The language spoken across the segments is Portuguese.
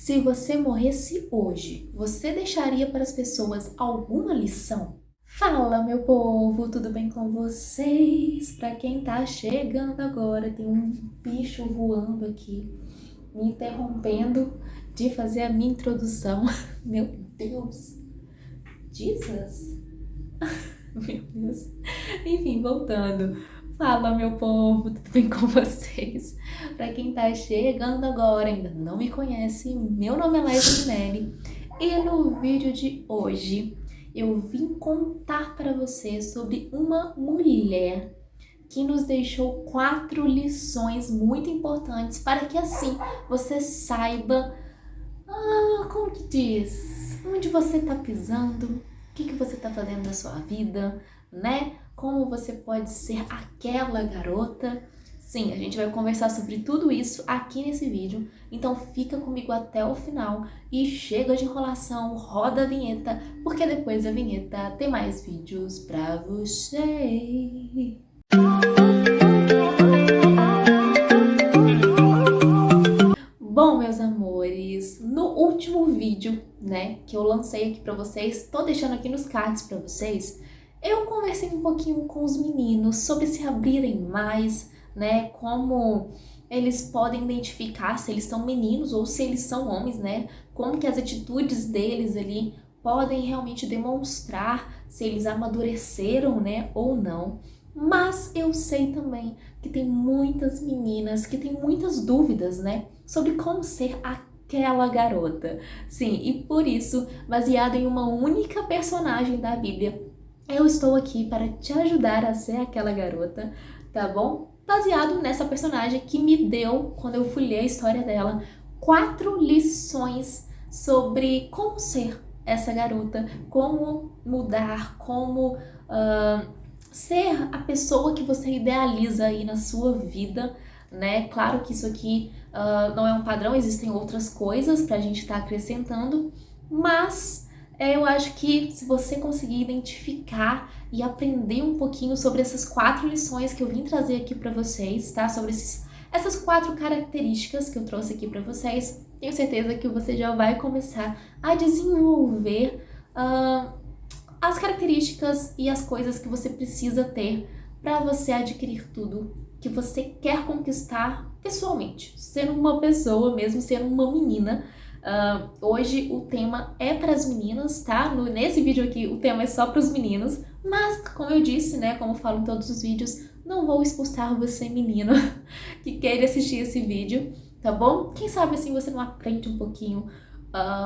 Se você morresse hoje, você deixaria para as pessoas alguma lição? Fala, meu povo, tudo bem com vocês? Para quem tá chegando agora, tem um bicho voando aqui, me interrompendo de fazer a minha introdução. Meu Deus! Jesus! Meu Deus! Enfim, voltando. Fala, meu povo, tudo bem com vocês? Para quem tá chegando agora, ainda não me conhece, meu nome é Laisa Minelli e no vídeo de hoje eu vim contar para você sobre uma mulher que nos deixou 4 lições muito importantes para que assim você saiba, como que diz, onde você tá pisando, o que você tá fazendo da sua vida, né? Como você pode ser aquela garota. Sim, a gente vai conversar sobre tudo isso aqui nesse vídeo, então fica comigo até o final e chega de enrolação, roda a vinheta, porque depois da vinheta tem mais vídeos pra você. Bom, meus amores, no último vídeo, né, que eu lancei aqui pra vocês, tô deixando aqui nos cards pra vocês, eu conversei um pouquinho com os meninos sobre se abrirem mais, né, como eles podem identificar se eles são meninos ou se eles são homens, né, como que as atitudes deles ali podem realmente demonstrar se eles amadureceram, né, ou não. Mas eu sei também que tem muitas meninas que têm muitas dúvidas, né, sobre como ser aquela garota. Sim, e por isso, baseado em uma única personagem da Bíblia, eu estou aqui para te ajudar a ser aquela garota, tá bom? Baseado nessa personagem que me deu, quando eu fui ler a história dela, 4 lições sobre como ser essa garota, como mudar, como ser a pessoa que você idealiza aí na sua vida, né? Claro que isso aqui não é um padrão, existem outras coisas pra gente estar acrescentando, mas eu acho que se você conseguir identificar e aprender um pouquinho sobre essas 4 lições que eu vim trazer aqui pra vocês, tá? Sobre essas 4 características que eu trouxe aqui pra vocês, tenho certeza que você já vai começar a desenvolver as características e as coisas que você precisa ter para você adquirir tudo que você quer conquistar pessoalmente, sendo uma pessoa mesmo, sendo uma menina. Hoje o tema é para as meninas, tá? Nesse vídeo aqui o tema é só para os meninos, mas como eu disse, né, como eu falo em todos os vídeos, não vou expulsar você, menino, que queira assistir esse vídeo, tá bom? Quem sabe assim você não aprende um pouquinho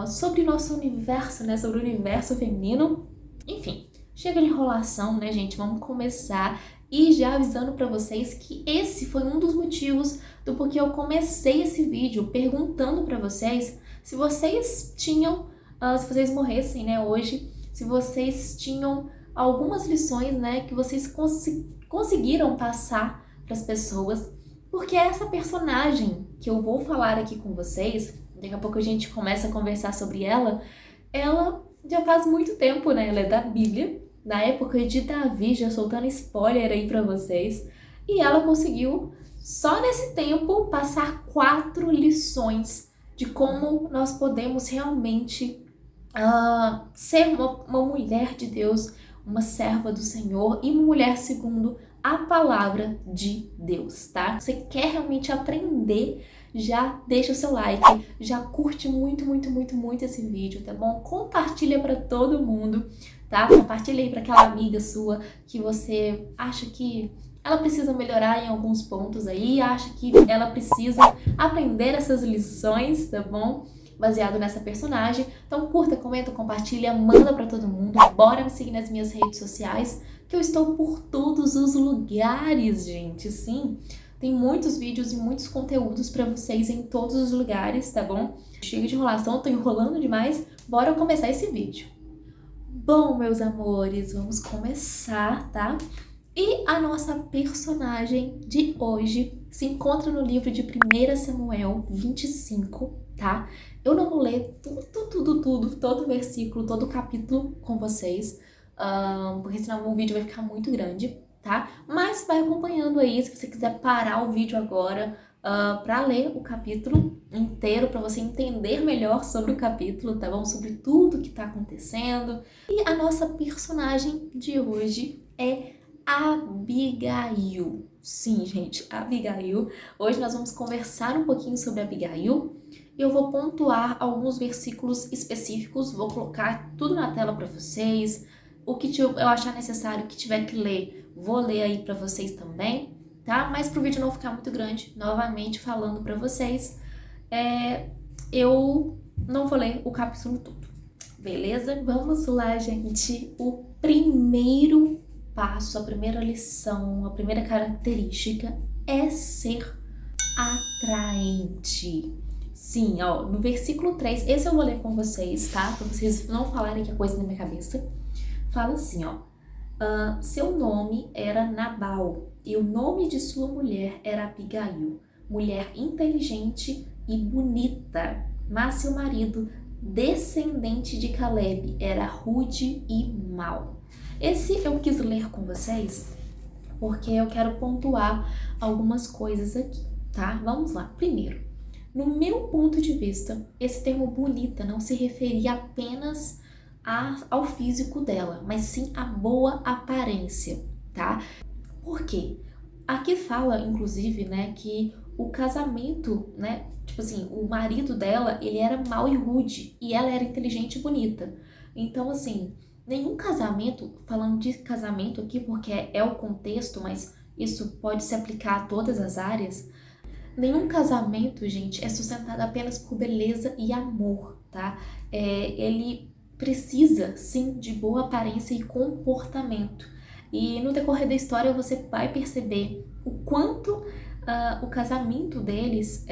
sobre o nosso universo, né, sobre o universo feminino. Enfim, chega de enrolação, né, gente? Vamos começar. E já avisando pra vocês que esse foi um dos motivos do porquê eu comecei esse vídeo perguntando pra vocês se vocês tinham, se vocês morressem, né, hoje, se vocês tinham algumas lições, né, que vocês conseguiram passar pras pessoas, porque essa personagem que eu vou falar aqui com vocês, daqui a pouco a gente começa a conversar sobre ela já faz muito tempo, né? Ela é da Bíblia, na época de Davi, já soltando spoiler aí pra vocês. E ela conseguiu, só nesse tempo, passar 4 lições de como nós podemos realmente ser uma mulher de Deus, uma serva do Senhor e uma mulher segundo a palavra de Deus, tá? Você quer realmente aprender? Já deixa o seu like, já curte muito, muito, muito, muito esse vídeo, tá bom? Compartilha pra todo mundo, tá? Compartilha aí pra aquela amiga sua que você acha que ela precisa melhorar em alguns pontos aí, acha que ela precisa aprender essas lições, tá bom? Baseado nessa personagem. Então curta, comenta, compartilha, manda pra todo mundo. Bora me seguir nas minhas redes sociais, que eu estou por todos os lugares, gente, sim. Tem muitos vídeos e muitos conteúdos pra vocês em todos os lugares, tá bom? Chega de enrolação, tô enrolando demais. Bora começar esse vídeo. Bom, meus amores, vamos começar, tá? E a nossa personagem de hoje se encontra no livro de 1 Samuel 25, tá? Eu não vou ler tudo, todo versículo, todo capítulo com vocês, porque senão o vídeo vai ficar muito grande, tá? Mas vai acompanhando aí, se você quiser parar o vídeo agora, para ler o capítulo inteiro, para você entender melhor sobre o capítulo, tá bom? Sobre tudo que tá acontecendo. E a nossa personagem de hoje é Abigail. Sim, gente, Abigail. Hoje nós vamos conversar um pouquinho sobre Abigail. Eu vou pontuar alguns versículos específicos, vou colocar tudo na tela para vocês. O que eu achar necessário, que tiver que ler, vou ler aí para vocês também, tá? Mas pro vídeo não ficar muito grande, novamente falando para vocês, eu não vou ler o capítulo todo, beleza? Vamos lá, gente. O primeiro passo, a primeira lição, a primeira característica é ser atraente. Sim, ó, no versículo 3, esse eu vou ler com vocês, tá? Pra vocês não falarem que é coisa na minha cabeça. Fala assim, ó. Seu nome era Nabal e o nome de sua mulher era Abigail, mulher inteligente e bonita. Mas seu marido, descendente de Caleb, era rude e mau. Esse eu quis ler com vocês porque eu quero pontuar algumas coisas aqui, tá? Vamos lá. Primeiro, no meu ponto de vista, esse termo bonita não se referia apenas ao físico dela, mas sim à boa aparência, tá? Por quê? Aqui fala, inclusive, né, que o casamento, né, tipo assim, o marido dela, ele era mau e rude, e ela era inteligente e bonita. Então, assim, nenhum casamento, falando de casamento aqui, porque é o contexto, mas isso pode se aplicar a todas as áreas, nenhum casamento, gente, é sustentado apenas por beleza e amor, tá? Ele precisa, sim, de boa aparência e comportamento. E no decorrer da história você vai perceber o quanto o casamento deles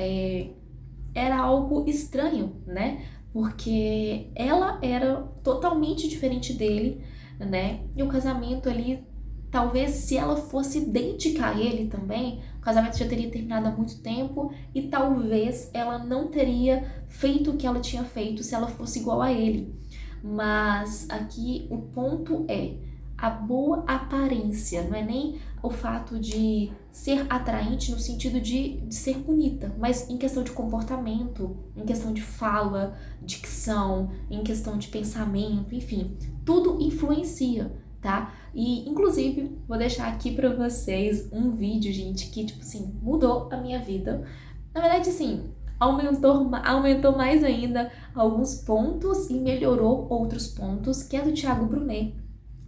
era algo estranho, né? Porque ela era totalmente diferente dele, né? E o casamento ali, talvez se ela fosse idêntica a ele também, o casamento já teria terminado há muito tempo e talvez ela não teria feito o que ela tinha feito se ela fosse igual a ele. Mas aqui o ponto é a boa aparência, não é nem o fato de ser atraente no sentido de ser bonita, mas em questão de comportamento, em questão de fala, dicção, em questão de pensamento, enfim, tudo influencia, tá? E inclusive vou deixar aqui pra vocês um vídeo, gente, que tipo assim, mudou a minha vida. Na verdade, assim, aumentou mais ainda alguns pontos e melhorou outros pontos, que é do Thiago Brunet,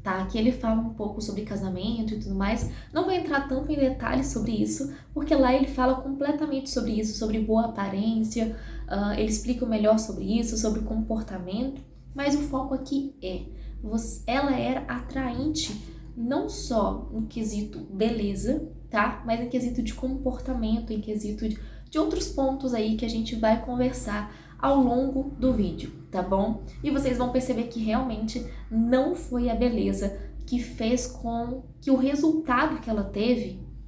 tá? Que ele fala um pouco sobre casamento e tudo mais. Não vou entrar tanto em detalhes sobre isso, porque lá ele fala completamente sobre isso, sobre boa aparência, ele explica melhor sobre isso, sobre comportamento, mas o foco aqui ela era atraente não só no quesito beleza, tá? Mas em quesito de comportamento, em quesito de outros pontos aí que a gente vai conversar ao longo do vídeo, tá bom? E vocês vão perceber que realmente não foi a beleza que fez com que o resultado que ela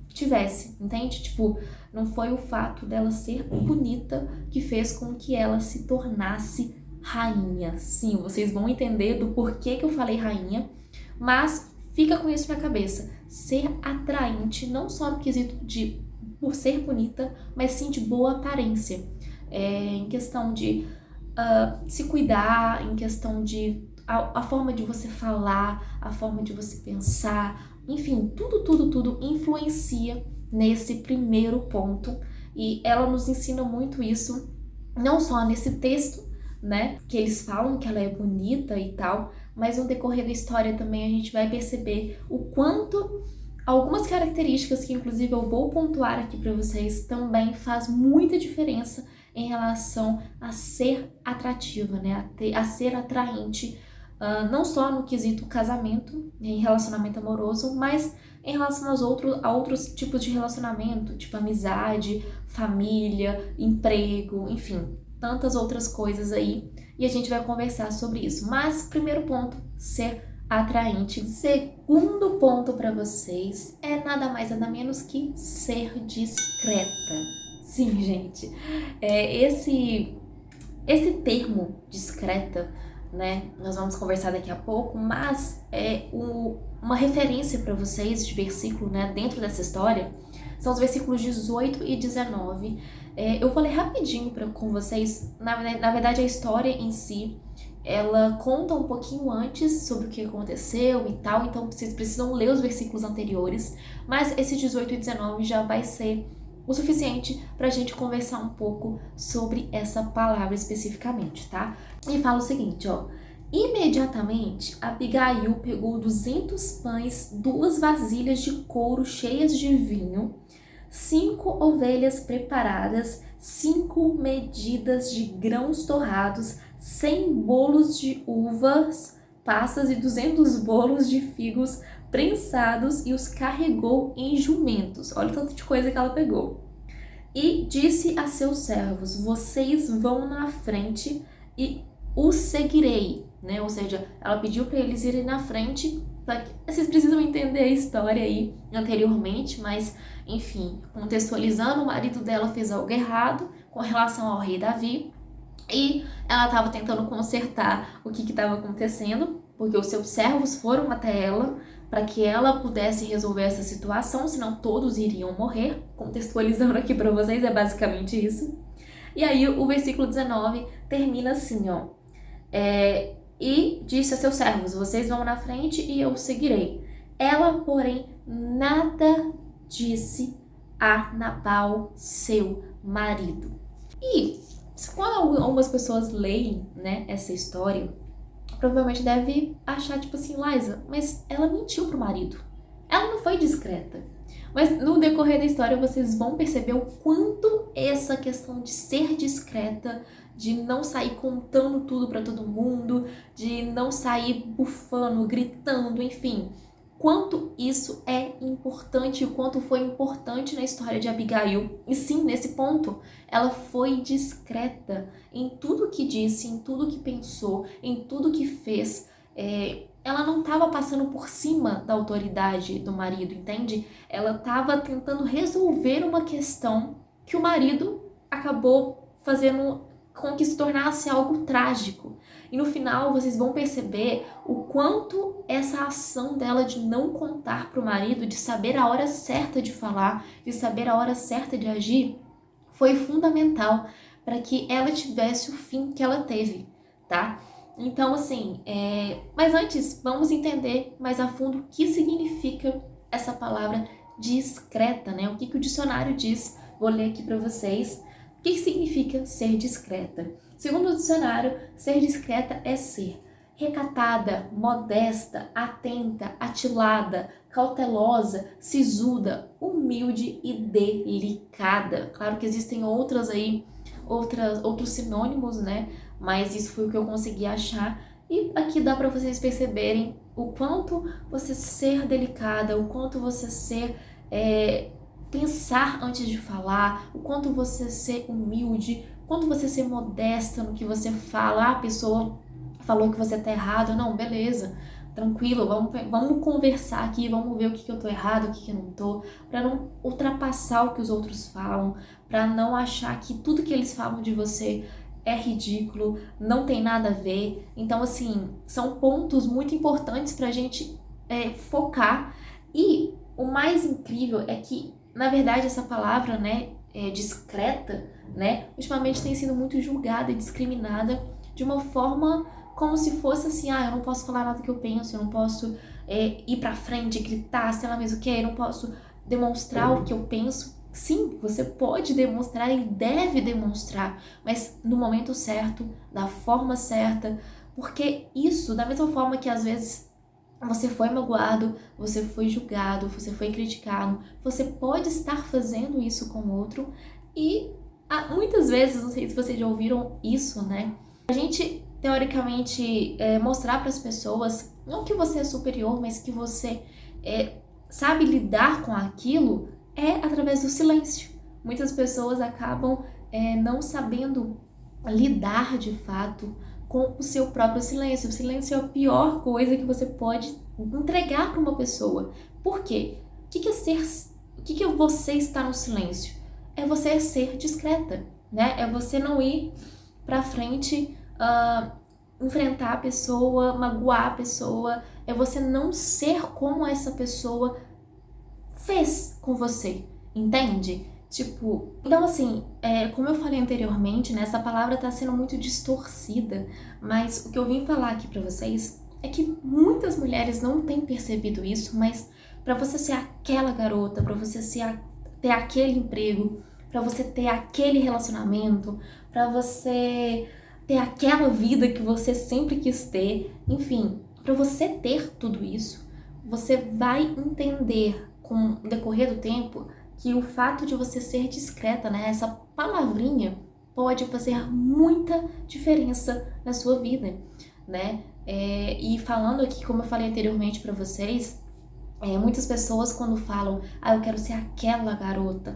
tivesse, entende? Tipo, não foi o fato dela ser bonita que fez com que ela se tornasse rainha. Sim, vocês vão entender do porquê que eu falei rainha, mas fica com isso na cabeça. Ser atraente não só no quesito por ser bonita, mas sim de boa aparência. Em questão de se cuidar, em questão de a forma de você falar, a forma de você pensar, enfim, tudo influencia nesse primeiro ponto. E ela nos ensina muito isso, não só nesse texto, né, que eles falam que ela é bonita e tal, mas no decorrer da história também a gente vai perceber o quanto algumas características que inclusive eu vou pontuar aqui para vocês também faz muita diferença em relação a ser atrativa, né? A ser atraente, não só no quesito casamento, em relacionamento amoroso, mas em relação a outros tipos de relacionamento, tipo amizade, família, emprego, enfim, tantas outras coisas aí. E a gente vai conversar sobre isso. Mas, primeiro ponto, ser atraente. Segundo ponto para vocês é nada mais nada menos que ser discreta. Sim, gente, esse termo discreta, né, nós vamos conversar daqui a pouco, mas uma referência para vocês de versículo, né, dentro dessa história, São os versículos 18 e 19. Eu vou ler rapidinho com vocês. Na verdade, a história em si, ela conta um pouquinho antes sobre o que aconteceu e tal, então vocês precisam ler os versículos anteriores, mas esse 18 e 19 já vai ser o suficiente pra gente conversar um pouco sobre essa palavra especificamente, tá? E fala o seguinte, ó. Imediatamente, Abigail pegou 200 pães, 2 vasilhas de couro cheias de vinho, 5 ovelhas preparadas, 5 medidas de grãos torrados, 100 bolos de uvas passas e 200 bolos de figos prensados, e os carregou em jumentos. Olha o tanto de coisa que ela pegou. E disse a seus servos: vocês vão na frente e os seguirei, né? Ou seja, ela pediu para eles irem na frente. Vocês precisam entender a história aí anteriormente, mas enfim, contextualizando, o marido dela fez algo errado com relação ao rei Davi e ela estava tentando consertar o que estava acontecendo, porque os seus servos foram até ela para que ela pudesse resolver essa situação, senão todos iriam morrer. Contextualizando aqui para vocês, é basicamente isso. E aí o versículo 19 termina assim, ó. E disse a seus servos: vocês vão na frente e eu seguirei. Ela, porém, nada disse a Nabal, seu marido. E quando algumas pessoas leem, né, essa história, provavelmente deve achar, tipo assim, Liza, mas ela mentiu pro marido. Ela não foi discreta. Mas no decorrer da história vocês vão perceber o quanto essa questão de ser discreta, de não sair contando tudo para todo mundo, de não sair bufando, gritando, enfim, quanto isso é importante e o quanto foi importante na história de Abigail. E sim, nesse ponto, ela foi discreta em tudo que disse, em tudo que pensou, em tudo que fez. Ela não estava passando por cima da autoridade do marido, entende? Ela estava tentando resolver uma questão que o marido acabou fazendo com que se tornasse algo trágico. E no final vocês vão perceber o quanto essa ação dela de não contar para o marido, de saber a hora certa de falar, de saber a hora certa de agir, foi fundamental para que ela tivesse o fim que ela teve, tá? Então, assim, mas antes, vamos entender mais a fundo o que significa essa palavra discreta, né? O que o dicionário diz. Vou ler aqui para vocês. O que significa ser discreta? Segundo o dicionário, ser discreta é ser recatada, modesta, atenta, atilada, cautelosa, sisuda, humilde e delicada. Claro que existem outros sinônimos, né? Mas isso foi o que eu consegui achar. E aqui dá para vocês perceberem o quanto você ser delicada, o quanto você pensar antes de falar, o quanto você ser humilde, o quanto você ser modesta no que você fala. A pessoa falou que você tá errado, não, beleza, tranquilo, vamos conversar aqui, vamos ver o que eu tô errado, o que eu não tô, para não ultrapassar o que os outros falam, para não achar que tudo que eles falam de você é ridículo, não tem nada a ver. Então, assim, são pontos muito importantes pra gente focar. E o mais incrível é que, na verdade, essa palavra, né, discreta, né, ultimamente tem sido muito julgada e discriminada de uma forma como se fosse assim, eu não posso falar nada que eu penso, eu não posso ir pra frente, gritar, sei lá mesmo o que, eu não posso demonstrar o que eu penso. Sim, você pode demonstrar e deve demonstrar, mas no momento certo, da forma certa, porque isso, da mesma forma que às vezes você foi magoado, você foi julgado, você foi criticado, você pode estar fazendo isso com o outro e muitas vezes, não sei se vocês já ouviram isso, né? A gente, teoricamente, mostrar para as pessoas, não que você é superior, mas que você sabe lidar com aquilo, através do silêncio. Muitas pessoas acabam não sabendo lidar de fato com o seu próprio silêncio. O silêncio é a pior coisa que você pode entregar para uma pessoa. Por quê? O que é você estar no silêncio? É você ser discreta, né? É você não ir para frente, enfrentar a pessoa, magoar a pessoa. É você não ser como essa pessoa fez com você. entende? Tipo, então assim, como eu falei anteriormente, né, essa palavra tá sendo muito distorcida, mas o que eu vim falar aqui pra vocês é que muitas mulheres não têm percebido isso, mas pra você ser aquela garota, pra você ter aquele emprego, pra você ter aquele relacionamento, pra você ter aquela vida que você sempre quis ter, enfim, pra você ter tudo isso, você vai entender com o decorrer do tempo que o fato de você ser discreta, né, essa palavrinha pode fazer muita diferença na sua vida, né? E falando aqui, como eu falei anteriormente pra vocês, muitas pessoas quando falam, eu quero ser aquela garota,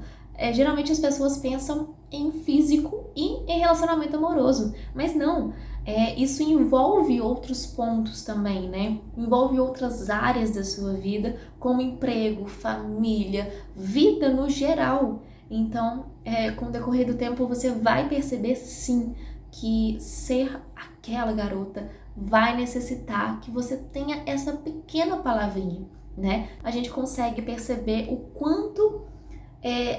geralmente as pessoas pensam em físico e em relacionamento amoroso, mas não, isso envolve outros pontos também, né? Envolve outras áreas da sua vida, como emprego, família, vida no geral. Então, com o decorrer do tempo, você vai perceber sim que ser aquela garota vai necessitar que você tenha essa pequena palavrinha, né? A gente consegue perceber o quanto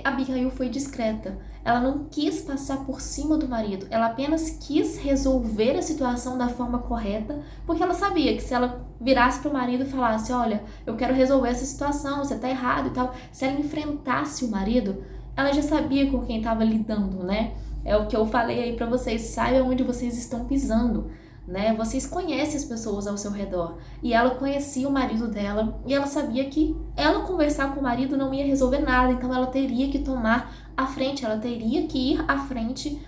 Abigail foi discreta. Ela não quis passar por cima do marido, ela apenas quis resolver a situação da forma correta, porque ela sabia que se ela virasse para o marido e falasse, olha, eu quero resolver essa situação, você tá errado e tal, se ela enfrentasse o marido, ela já sabia com quem estava lidando, né? É o que eu falei aí para vocês, saiba onde vocês estão pisando, né? Vocês conhecem as pessoas ao seu redor. E ela conhecia o marido dela e ela sabia que ela conversar com o marido não ia resolver nada, então ela teria que tomar a frente, ela teria que ir à frente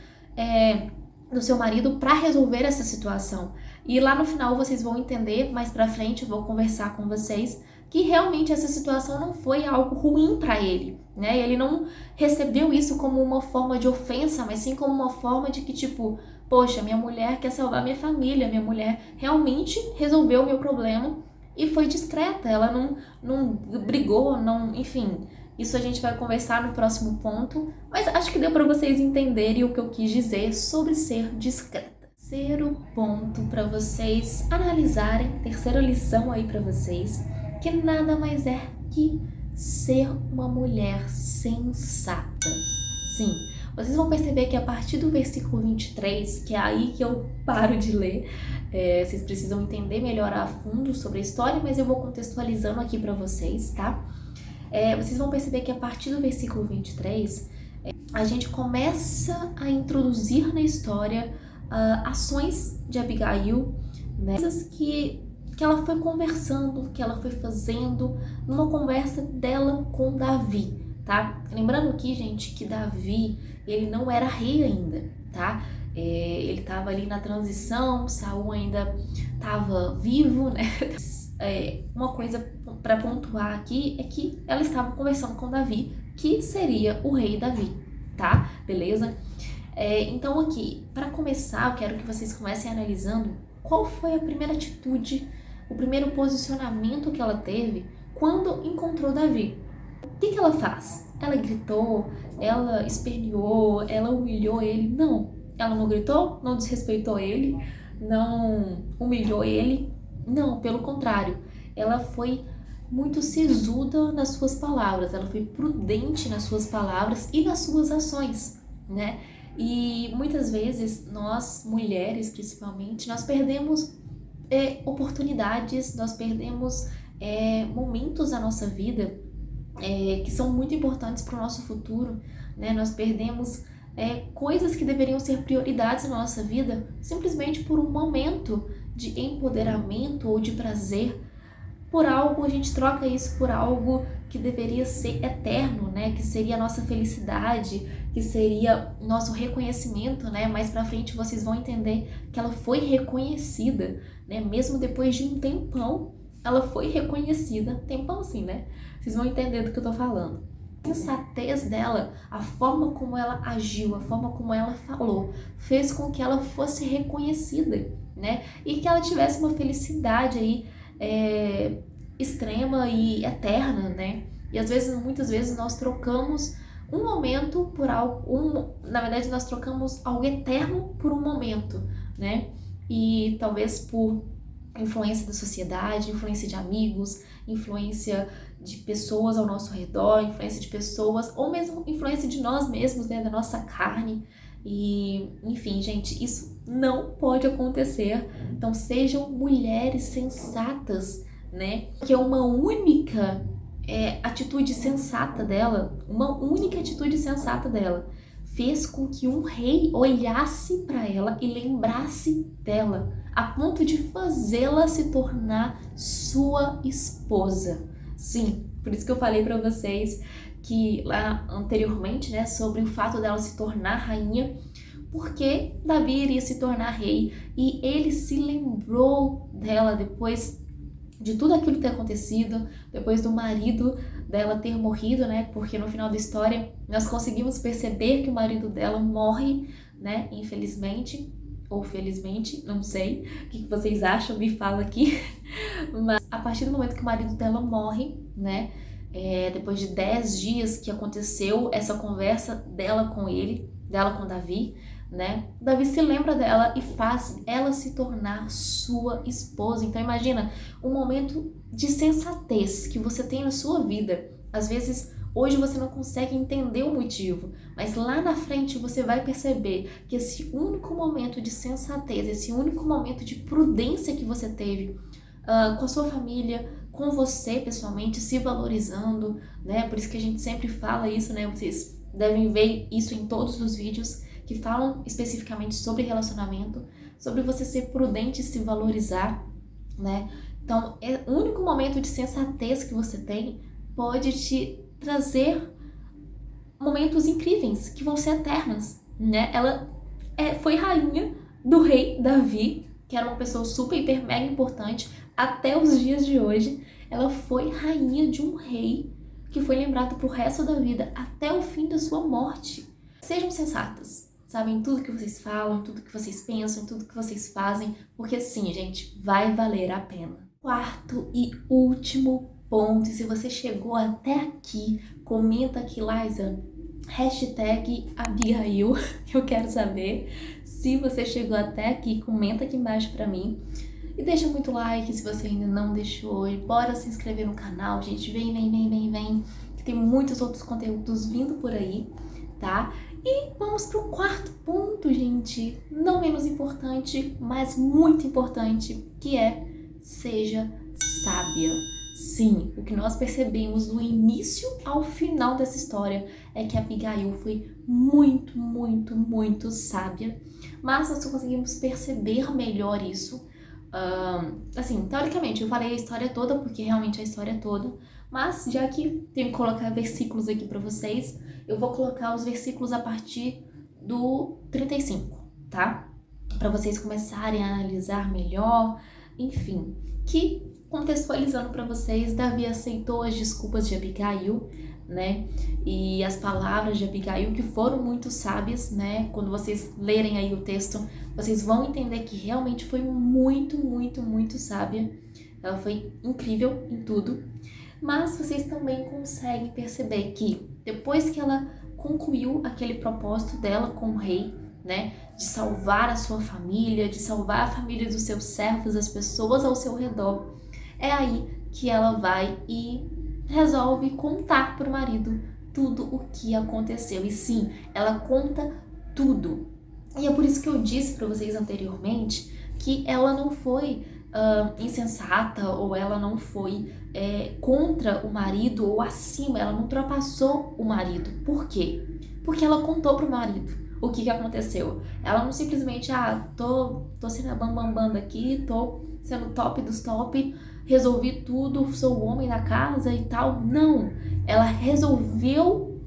do seu marido para resolver essa situação. E lá no final vocês vão entender, mais pra frente eu vou conversar com vocês, que realmente essa situação não foi algo ruim para ele, né? Ele não recebeu isso como uma forma de ofensa, mas sim como uma forma de que, tipo, poxa, minha mulher quer salvar minha família, minha mulher realmente resolveu o meu problema e foi discreta, ela não brigou, não, enfim. Isso a gente vai conversar no próximo ponto, mas acho que deu para vocês entenderem o que eu quis dizer sobre ser discreta. Terceiro ponto para vocês analisarem, terceira lição aí para vocês, que nada mais é que ser uma mulher sensata. Sim, vocês vão perceber que a partir do versículo 23, que é aí que eu paro de ler, vocês precisam entender melhor a fundo sobre a história, mas eu vou contextualizando aqui para vocês, tá? Vocês vão perceber que a partir do versículo 23, a gente começa a introduzir na história ações de Abigail, né? Coisas que ela foi conversando, que ela foi fazendo numa conversa dela com Davi, tá? Lembrando aqui, gente, que Davi, ele não era rei ainda, tá? Ele tava ali na transição, Saul ainda tava vivo, né? Uma coisa para pontuar aqui é que ela estava conversando com Davi, que seria o rei Davi, tá? Beleza? Então aqui, para começar, eu quero que vocês comecem analisando qual foi a primeira atitude, o primeiro posicionamento que ela teve quando encontrou Davi. O que ela faz? Ela gritou, ela esperneou, ela humilhou ele? Não, ela não gritou, não desrespeitou ele, não humilhou ele, não, pelo contrário, ela foi muito sisuda nas suas palavras, ela foi prudente nas suas palavras e nas suas ações, né? E muitas vezes nós, mulheres principalmente, nós perdemos oportunidades, nós perdemos momentos da nossa vida que são muito importantes para o nosso futuro, né? Nós perdemos coisas que deveriam ser prioridades na nossa vida simplesmente por um momento de empoderamento ou de prazer, por algo, a gente troca isso por algo que deveria ser eterno, né? Que seria a nossa felicidade, que seria nosso reconhecimento, né? Mais pra frente vocês vão entender que ela foi reconhecida, né? Mesmo depois de um tempão, ela foi reconhecida. Tempão assim, né? Vocês vão entender do que eu tô falando. A sensatez dela, a forma como ela agiu, a forma como ela falou, fez com que ela fosse reconhecida, né? E que ela tivesse uma felicidade aí extrema e eterna, né? E às vezes, muitas vezes, nós trocamos um momento por algo, na verdade, nós trocamos algo eterno por um momento, né? E talvez por influência da sociedade, influência de amigos, influência de pessoas ao nosso redor, influência de pessoas, ou mesmo influência de nós mesmos, né, da nossa carne. E, enfim, gente, isso não pode acontecer. Então, sejam mulheres sensatas, né? Porque uma única atitude sensata dela, fez com que um rei olhasse para ela e lembrasse dela, a ponto de fazê-la se tornar sua esposa. Sim, por isso que eu falei para vocês que lá anteriormente, né, sobre o fato dela se tornar rainha, porque Davi iria se tornar rei e ele se lembrou dela depois de tudo aquilo ter acontecido, depois do marido dela ter morrido, né? Porque no final da história nós conseguimos perceber que o marido dela morre, né? Infelizmente, ou felizmente, não sei. O que vocês acham? Me fala aqui. Mas a partir do momento que o marido dela morre, né? Depois de 10 dias que aconteceu essa conversa dela com ele, dela com Davi, né? Davi se lembra dela e faz ela se tornar sua esposa. Então imagina um momento de sensatez que você tem na sua vida. Às vezes hoje você não consegue entender o motivo, mas lá na frente você vai perceber que esse único momento de sensatez, esse único momento de prudência que você teve com a sua família, com você pessoalmente, se valorizando, né? Por isso que a gente sempre fala isso, né? Vocês devem ver isso em todos os vídeos que falam especificamente sobre relacionamento, sobre você ser prudente e se valorizar, né? Então, o único momento de sensatez que você tem pode te trazer momentos incríveis, que vão ser eternos, né? Ela foi rainha do rei Davi, que era uma pessoa super, hiper, mega importante, até os dias de hoje. Ela foi rainha de um rei que foi lembrado pro resto da vida, até o fim da sua morte. Sejam sensatas, sabem? Tudo que vocês falam, tudo que vocês pensam, tudo que vocês fazem, porque sim, gente, vai valer a pena. Quarto e último ponto, e se você chegou até aqui, comenta aqui, Liza, #Abigail, que eu quero saber. Se você chegou até aqui, comenta aqui embaixo pra mim. E deixa muito like se você ainda não deixou. E bora se inscrever no canal, gente. Vem, que tem muitos outros conteúdos vindo por aí, tá? E vamos pro quarto ponto, gente. Não menos importante, mas muito importante, que é: seja sábia. Sim, o que nós percebemos do início ao final dessa história é que Abigail foi muito, muito, muito sábia. Mas nós conseguimos perceber melhor isso. Assim, teoricamente, eu falei a história toda, porque realmente a história é toda. Mas, já que tenho que colocar versículos aqui pra vocês, eu vou colocar os versículos a partir do 35, tá? Pra vocês começarem a analisar melhor, enfim. Que, contextualizando pra vocês, Davi aceitou as desculpas de Abigail, né? E as palavras de Abigail, que foram muito sábias, né? Quando vocês lerem aí o texto, vocês vão entender que realmente foi muito, muito, muito sábia. Ela foi incrível em tudo. Mas vocês também conseguem perceber que depois que ela concluiu aquele propósito dela com o rei, né, de salvar a sua família, de salvar a família dos seus servos, as pessoas ao seu redor, é aí que ela vai e resolve contar pro marido tudo o que aconteceu. E sim, ela conta tudo. E é por isso que eu disse para vocês anteriormente que ela não foi insensata, ou ela não foi contra o marido ou acima, ela não ultrapassou o marido. Por quê? Porque ela contou pro marido o que aconteceu. Ela não simplesmente, tô sendo a bambambam daqui, tô sendo top dos top, resolvi tudo, sou o homem da casa e tal. Não, ela resolveu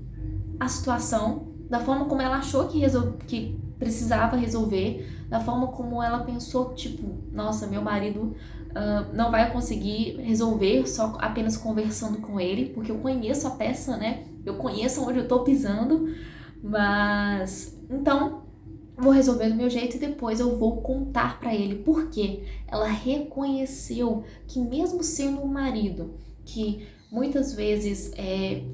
a situação da forma como ela achou que precisava resolver, da forma como ela pensou, tipo, nossa, meu marido não vai conseguir resolver só apenas conversando com ele, porque eu conheço a peça, né? Eu conheço onde eu tô pisando, mas então vou resolver do meu jeito e depois eu vou contar pra ele. Por quê? Ela reconheceu que mesmo sendo um marido que muitas vezes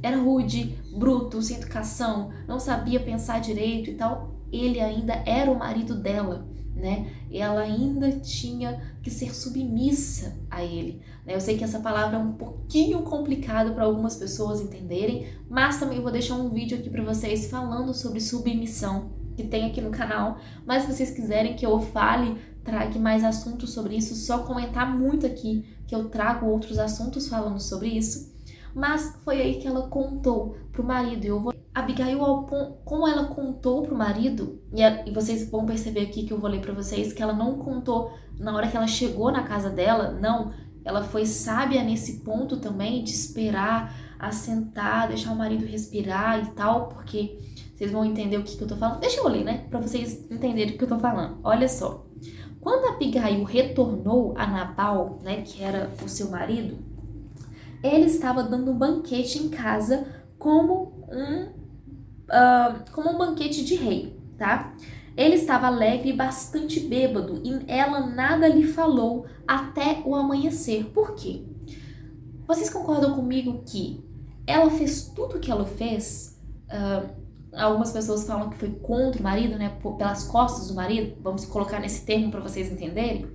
era rude, bruto, sem educação, não sabia pensar direito e tal, ele ainda era o marido dela, né? Ela ainda tinha que ser submissa a ele, né? Eu sei que essa palavra é um pouquinho complicado para algumas pessoas entenderem, mas também vou deixar um vídeo aqui para vocês falando sobre submissão, que tem aqui no canal. Mas se vocês quiserem que eu fale, traga mais assuntos sobre isso, só comentar muito aqui que eu trago outros assuntos falando sobre isso. Mas foi aí que ela contou pro marido. Eu vou Abigail, como ela contou pro marido, e vocês vão perceber aqui que eu vou ler pra vocês que ela não contou na hora que ela chegou na casa dela, não. Ela foi sábia nesse ponto também de esperar, assentar, deixar o marido respirar e tal, porque vocês vão entender o que eu tô falando. Deixa eu ler, né? Pra vocês entenderem o que eu tô falando. Olha só. Quando Abigail retornou a Nabal, né, que era o seu marido, ele estava dando um banquete em casa como um banquete de rei, tá? Ele estava alegre e bastante bêbado e ela nada lhe falou até o amanhecer. Por quê? Vocês concordam comigo que ela fez tudo o que ela fez? Algumas pessoas falam que foi contra o marido, né? Pelas costas do marido. Vamos colocar nesse termo para vocês entenderem.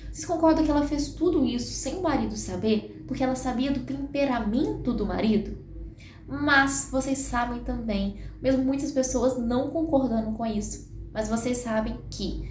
Vocês concordam que ela fez tudo isso sem o marido saber? Porque ela sabia do temperamento do marido? Mas vocês sabem também, mesmo muitas pessoas não concordando com isso, mas vocês sabem que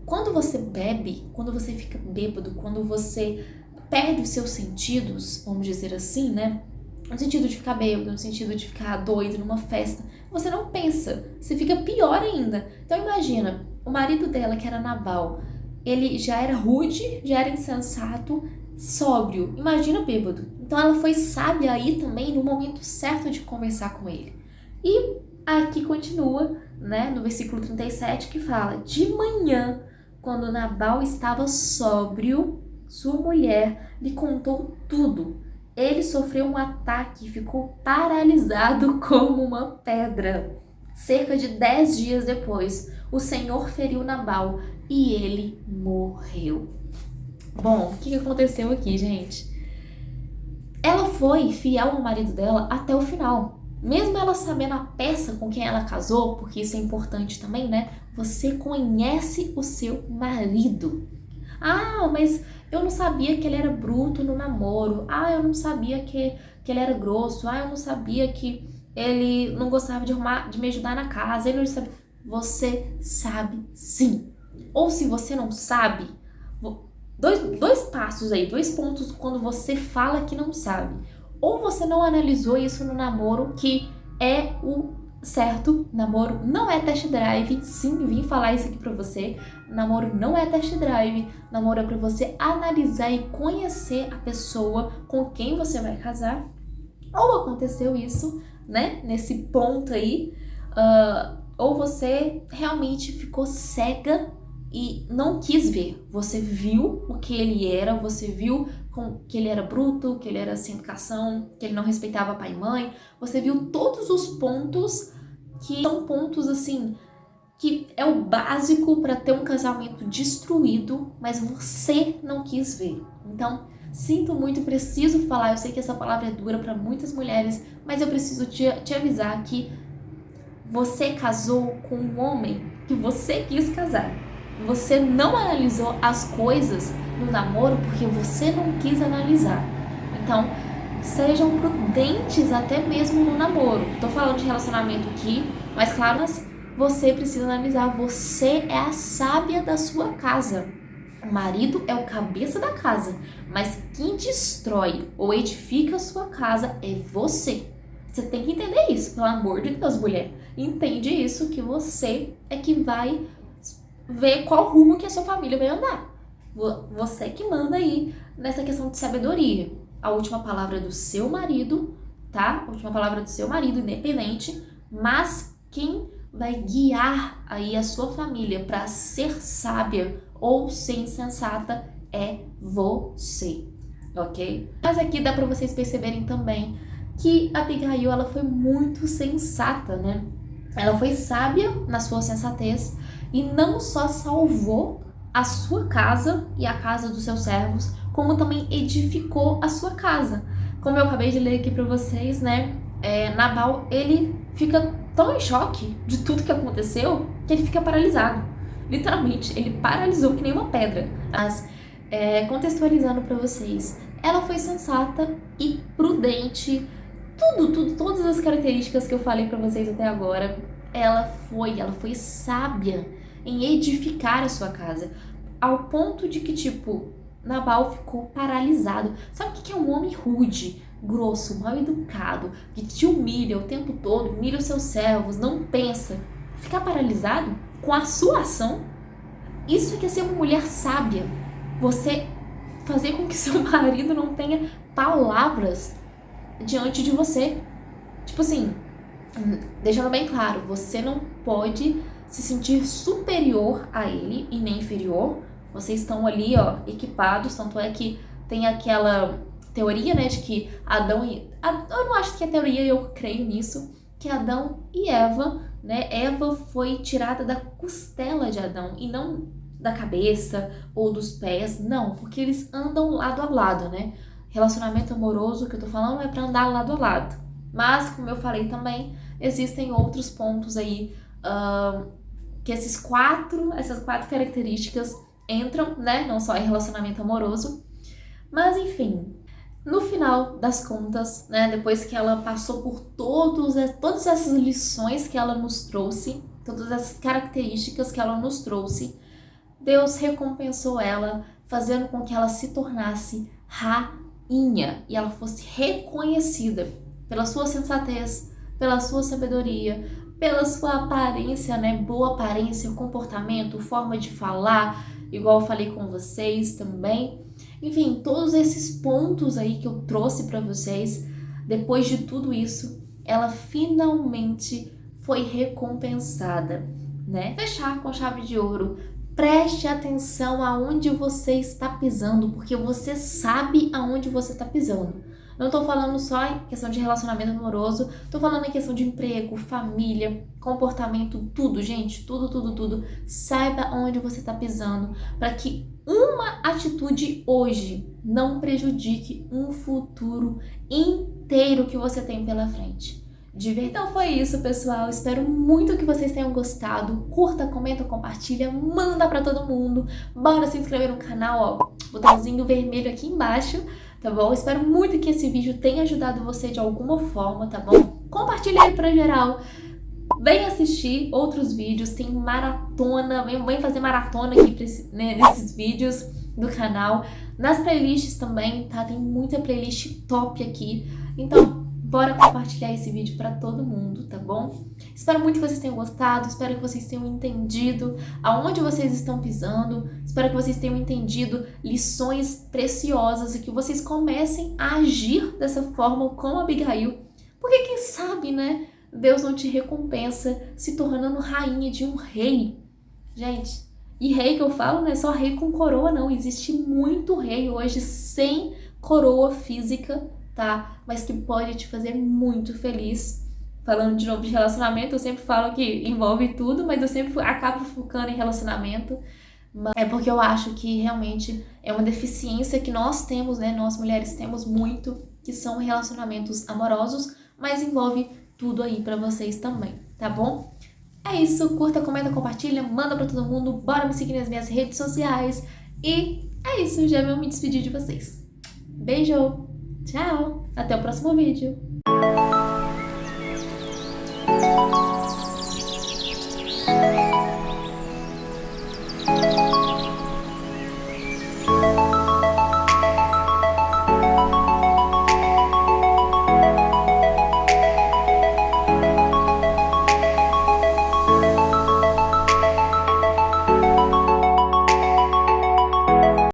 quando você bebe, quando você fica bêbado, quando você perde os seus sentidos, vamos dizer assim, né? No sentido de ficar bêbado, no sentido de ficar doido numa festa, você não pensa, você fica pior ainda. Então imagina, o marido dela, que era Nabal, ele já era rude, já era insensato, sóbrio, imagina bêbado. Então ela foi sábia aí também no momento certo de conversar com ele. E aqui continua, né, no versículo 37, que fala: de manhã, quando Nabal estava sóbrio, sua mulher lhe contou tudo. Ele sofreu um ataque e ficou paralisado como uma pedra. Cerca de 10 dias depois, o Senhor feriu Nabal e ele morreu. Bom, o que aconteceu aqui, gente? Ela foi fiel ao marido dela até o final. Mesmo ela sabendo a peça com quem ela casou, porque isso é importante também, né? Você conhece o seu marido. Ah, mas eu não sabia que ele era bruto no namoro. Ah, eu não sabia que ele era grosso. Ah, eu não sabia que ele não gostava de me ajudar na casa. Ele não sabia. Você sabe sim. Ou se você não sabe, dois passos aí, 2 pontos quando você fala que não sabe. Ou você não analisou isso no namoro, que é o certo. Namoro não é test drive. Sim, vim falar isso aqui pra você. Namoro não é test drive. Namoro é pra você analisar e conhecer a pessoa com quem você vai casar. Ou aconteceu isso, né, nesse ponto aí, ou você realmente ficou cega e não quis ver. Você viu o que ele era, você viu que ele era bruto, que ele era sem educação, que ele não respeitava pai e mãe. Você viu todos os pontos que são pontos assim, que é o básico para ter um casamento destruído, mas você não quis ver. Então, sinto muito, preciso falar. Eu sei que essa palavra é dura para muitas mulheres, mas eu preciso te avisar que você casou com um homem que você quis casar. Você não analisou as coisas no namoro porque você não quis analisar. Então, sejam prudentes até mesmo no namoro. Tô falando de relacionamento aqui, mas claro, você precisa analisar. Você é a sábia da sua casa. O marido é o cabeça da casa, mas quem destrói ou edifica a sua casa é você. Você tem que entender isso, pelo amor de Deus, mulher. Entende isso, que você é que vai ver qual rumo que a sua família vai andar. Você que manda aí nessa questão de sabedoria. A última palavra é do seu marido, tá? A última palavra é do seu marido, independente. Mas quem vai guiar aí a sua família para ser sábia ou ser insensata é você, ok? Mas aqui dá para vocês perceberem também que a Abigail, ela foi muito sensata, né? Ela foi sábia na sua sensatez e não só salvou a sua casa e a casa dos seus servos, como também edificou a sua casa. Como eu acabei de ler aqui para vocês, né? Nabal, ele fica tão em choque de tudo que aconteceu que ele fica paralisado. Literalmente, ele paralisou que nem uma pedra. Mas, contextualizando pra vocês, ela foi sensata e prudente. Todas as características que eu falei pra vocês até agora, ela foi sábia em edificar a sua casa. Ao ponto de que, tipo, Nabal ficou paralisado. Sabe o que é um homem rude, grosso, mal educado, que te humilha o tempo todo, humilha os seus servos, não pensa? Ficar paralisado com a sua ação? Isso é que é ser uma mulher sábia. Você fazer com que seu marido não tenha palavras diante de você. Tipo assim, deixando bem claro, você não pode se sentir superior a ele e nem inferior. Vocês estão ali, ó, equipados, tanto é que tem aquela teoria, né, de que Adão e... Eu não acho que é teoria, eu creio nisso, que Adão e Eva, né, Eva foi tirada da costela de Adão e não da cabeça ou dos pés, não, porque eles andam lado a lado, né? Relacionamento amoroso que eu tô falando é pra andar lado a lado. Mas, como eu falei também, existem outros pontos aí que essas quatro características entram, né? Não só em relacionamento amoroso. Mas, enfim, no final das contas, né? Depois que ela passou por todas essas lições que ela nos trouxe, todas essas características que ela nos trouxe, Deus recompensou ela, fazendo com que ela se tornasse rainha e ela fosse reconhecida pela sua sensatez, pela sua sabedoria, pela sua aparência, né? Boa aparência, comportamento, forma de falar, igual eu falei com vocês também. Enfim, todos esses pontos aí que eu trouxe para vocês, depois de tudo isso, ela finalmente foi recompensada, né? Fechar com chave de ouro. Preste atenção aonde você está pisando, porque você sabe aonde você está pisando. Não tô falando só em questão de relacionamento amoroso, tô falando em questão de emprego, família, comportamento, tudo, gente, tudo. Saiba onde você está pisando, para que uma atitude hoje não prejudique um futuro inteiro que você tem pela frente. Então foi isso, pessoal. Espero muito que vocês tenham gostado. Curta, comenta, compartilha, manda pra todo mundo. Bora se inscrever no canal, ó, botãozinho vermelho aqui embaixo, tá bom? Espero muito que esse vídeo tenha ajudado você de alguma forma, tá bom? Compartilha aí pra geral. Vem assistir outros vídeos, tem maratona, vem fazer maratona aqui nesses vídeos do canal. Nas playlists também, tá? Tem muita playlist top aqui. Então, bora compartilhar esse vídeo pra todo mundo, tá bom? Espero muito que vocês tenham gostado, espero que vocês tenham entendido aonde vocês estão pisando, espero que vocês tenham entendido lições preciosas e que vocês comecem a agir dessa forma como Abigail, porque quem sabe, né, Deus não te recompensa se tornando rainha de um rei. Gente, e rei que eu falo não é só rei com coroa, não, existe muito rei hoje sem coroa física, tá? Mas que pode te fazer muito feliz. Falando de novo de relacionamento, eu sempre falo que envolve tudo, mas eu sempre acabo focando em relacionamento. É porque eu acho que realmente é uma deficiência que nós temos, né? Nós mulheres temos muito, que são relacionamentos amorosos, mas envolve tudo aí pra vocês também, tá bom? É isso, curta, comenta, compartilha, manda pra todo mundo, bora me seguir nas minhas redes sociais. E é isso, já vou me despedir de vocês. Beijo! Tchau! Até o próximo vídeo!